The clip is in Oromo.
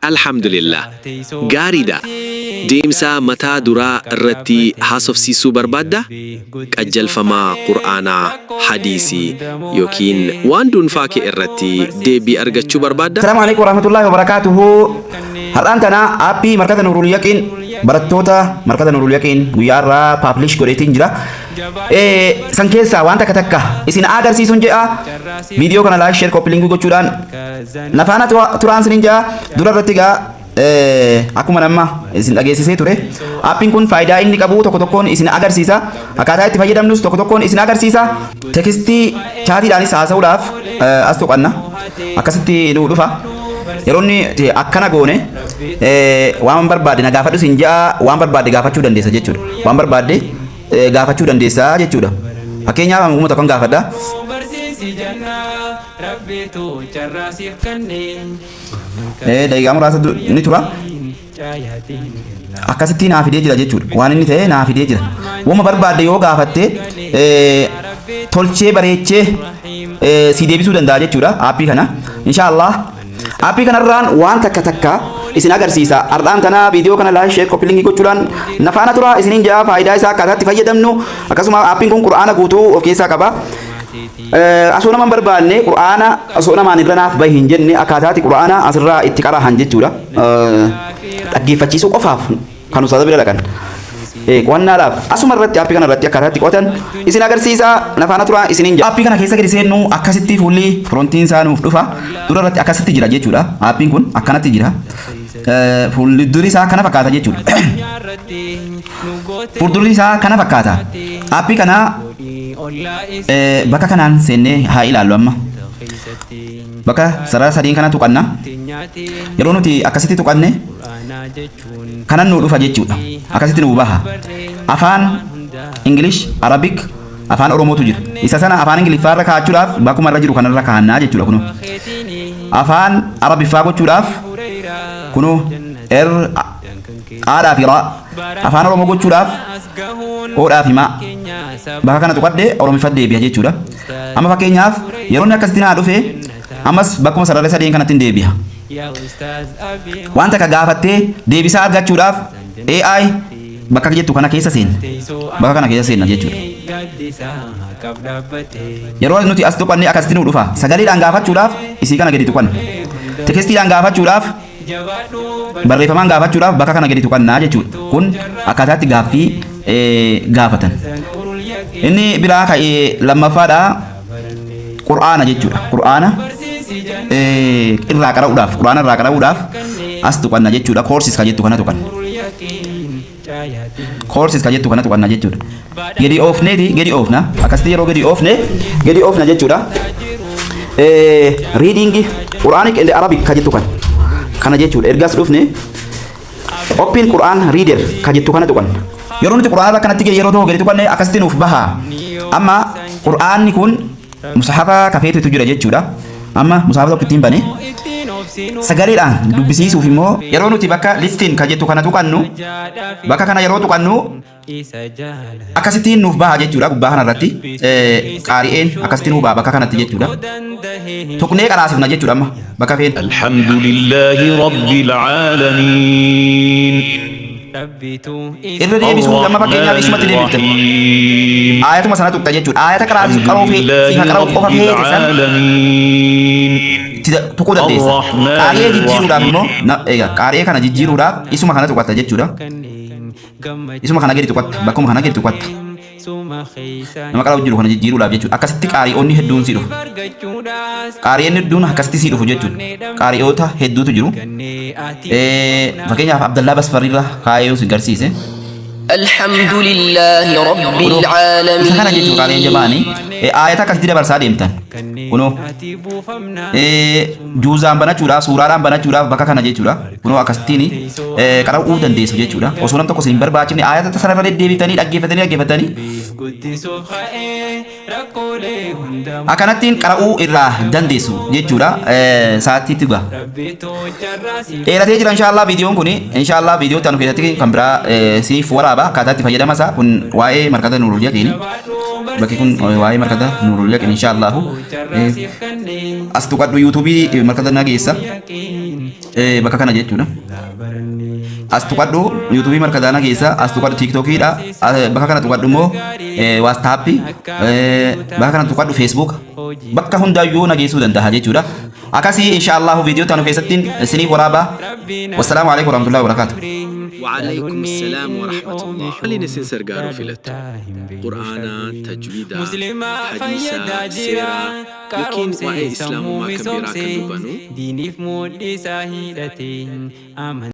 Alhamdulillah. Gaariidha. Deemsa mataa duraa irratti haasofsiisuu barbaadda? Qajeelfama Qur'aanaa, hadiisii yookiin waan dhuunfaa kee irratti deebii argachuu barbaadda? Assalamu alaikum warahmatullahi wabarakatuhu. Har'aan tana aappii markata Nuurul Yaqiin barattoota markata Nuurul Yaqiin guyyaa irraa paablish godheetiin jira. San keessaa waan takka isin agarsiisuun jedha. Viidiyoo kana laayik sheer koppii linkii gochuudhaan nafaana turaan sinin jedha. Dura irratti gaa akkuma nama isin dhageessisee ture. Aappiin kun faayidaa inni qabu tokko tokkoon isin agarsiisa. Akkaataa itti fayyadamnus tokko tokkoon isin agarsiisa. Tekstii chaatiidhaanis haasa'uudhaaf as tuqanna. Akkasitti nuu dhufa. Yeroonni akkana goone waan barbaade na gaafadhu sin jedha. Waan barbaade gaafachuu dandeessa jechuudha. Waan barbaade gaafachuu dandeessa jechuudha. Fakkeenyaaf uummata kan gaafadha. Daqiiqaa muraasa ni tura. Akkasitti naa fidee jira jechuudha. Waan inni ta'e naa fidee jira. Wama barbaade yoo gaafatte tolchee bareechee si deebisuu danda'a jechuudha. Aappii kana inshaallah. Aappii kanarraan waan takka isin agarsiisa. Har'aan tana viidiyoo kana laayik sheer koppii linkii gochuudhaan nafaana tura isiniin jedha. Faayidaa isaa akkaataa itti fayyadamnu akkasuma aappiin kun Qur'aana guutuu of keessaa qaba. Asoo naman barbaanne Qur'aana asoo namaan irra naaf bahi hin jenne akkaataatti Qur'aana asirraa itti qaraahan jechuudha. Dhaggeeffachiisuu qofaaf kan usaata bira dhaqan. Qo'annaadhaaf asuma irratti aappii kana irratti akkaataatti qo'atan isin agarsiisa. Nafaana tura isiniin jedha. Aappii kana keessa gadi seennu akkasitti fuulli firoontiin isaa nuuf dhufa. Dura irratti akkasitti jira jechuudha. Aappiin kun akkanatti jira. Fuuldurri isaa kana fakkaata jechuudha. Fuuldurri isaa kana fakkaata. Aappii kana bakka kanaan seennee haa ilaallu amma. Bakka sarara sadiin kana tuqanna. Yeroo nuti akkasitti tuqanne kanan nuu dhufa jechuudha. Akkasitti nuu baha. Afaan English, Arabic, afaan Oromootu jira. Isa sana afaan Ingiliffaarra kaa'achuudhaaf bakkuma irra jiru kanarra kaa'annaa jechuudha kunuun. Afaan Arabiffaa gochuudhaaf kunuun aadhaa fi raa. Afaan Oromoo gochuudhaaf oodhaa fi maa. Bakka kana tuqadhee Oromiffa deebi'a jechuudha. Amma fakkeenyaaf yeroo inni akkasitti naa dhufe ammas bakkuma sarara sadeen kanatti hin deebi'a. Waan takka gaafattee deebisaa argachuudhaaf AI bakka jettu kana keessa seenna. Bakka kana keessa seenna jechuudha. Yeroo nuti as tuqanne akkasitti nuu dhufa. Sagaleedhaan gaafachuudhaaf isii kana gadi tuqanna. Tekestiidhaan gaafachuudhaaf barreeffamaan gaafachuudhaaf bakka kana gadi tuqannaa jechuudha. Kun akkaataatti gaaffii gaafatan. Inni biraa ka'ee lammaffaadha Qur'aana jechuudha. Qur'aana irraa qara'uudhaaf Qur'aana irraa qara'uudhaaf as tuqanna jechuudha. Koorsis ka jettu kana tuqanna. Koorsis ka jettu kana tuqanna jechuudha. Gadi oofna akkasitti yeroo gadi oofna jechuudha. Reading Qur'anic and Arabic ka jettu kana jechuudha. Ergaas dhufne Open Qur'an Reader ka jettu kana tuqanna. Yeroo nuti Qur'aana irra kanatti yeroo tokko gadi tuqanne akkasitti nuuf baha. Amma Qur'aanni kun musahafa kafeetu jira jechuudha. Amma musahafa tokko ittiin bane sagaleedhaan dubbisiisuuf immoo yeroo nuti bakka listiin ka jettu kana tuqannu bakka kana yeroo tuqannu akkasitti nuuf baha jechuudha. Gubbaa kana irratti qaari'een akkasitti nuuf baha bakka kanatti jechuudha. Tuqnee qaraasifna jechuudha. Amma bakka feen Alhamdulillahi Rabbil Aalamiin. Irra deebisuun amma fakkeenyaaf isumatti deebiftan aayatuma sana tuqxa jechuudha. Aayata qaraasuu qara'uu qofa feete san tuquu dandeessa. Qaari'ee jijjiiruudhaaf immoo qaari'ee kana jijjiiruudhaaf isuma kana tuqatta jechuudha. Isuma kana gadi tuqatta bakkuma kana gadi tuqatta. Nama qara'u jiru kana jijjiiruudhaaf jechuudha. Akkasitti qaari'oonni hedduun si dhufu. Qaari'een hedduun akkasitti si dhufu jechuudha. Qaari'oota hedduutu jiru. Fakkeenyaaf Abdallaa Basfarriirra kaayee si garsiise. Alhamdulillahi Rabbil Aalamiin. Isa kana jechuudha qaari'een jabaanii aayata akkasitti dabarsaa deemtan. Kunoo juuzaan banachuudhaaf suuraadhaan banachuudhaaf bakka kana jechuudha. Kunoo akkasittiin qara'uu dandeessu jechuudha. Osoo nam tokko isin barbaachifne aayata sanarra deddeebitanii dhaggeeffatanii akkanattiin qara'uu irraa dandeessu jechuudha. Sa'aatiitti ga'a. Dheeratee jira inshaallah viidiyoon kun inshaallah viidiyoo ta'an keessatti kan biraa siif waraaba akkaataa itti fayyadama isaa kun waa'ee markata Nuurul Yaqiin. Bakki kun waa'ee markata Nuurul Yaqiin inshaallah as tuqadhu yuutuubii markata nageessa. bakka kana jechuudha. As tuqadhu yuutuubii markadaana keessa as tuqadhu tiiktokiidha bakka kana tuqadhu immoo waastaappi bakka kana tuqadhu feesbuuk bakka hundaayyuu nageessuu danda'a jechuudha. Akkasii inshaallahu viidiyoo taanu keessatti isiniif waraabaa. Wassalaamu alaikum warahmatullahi wabarakatuh. وعليكم السلام ورحمة الله. خلينا سنسر قارو في لت قرآنا تجويدا حديثا سيرا يمكن وعي إسلام ما كبيرا كنبانو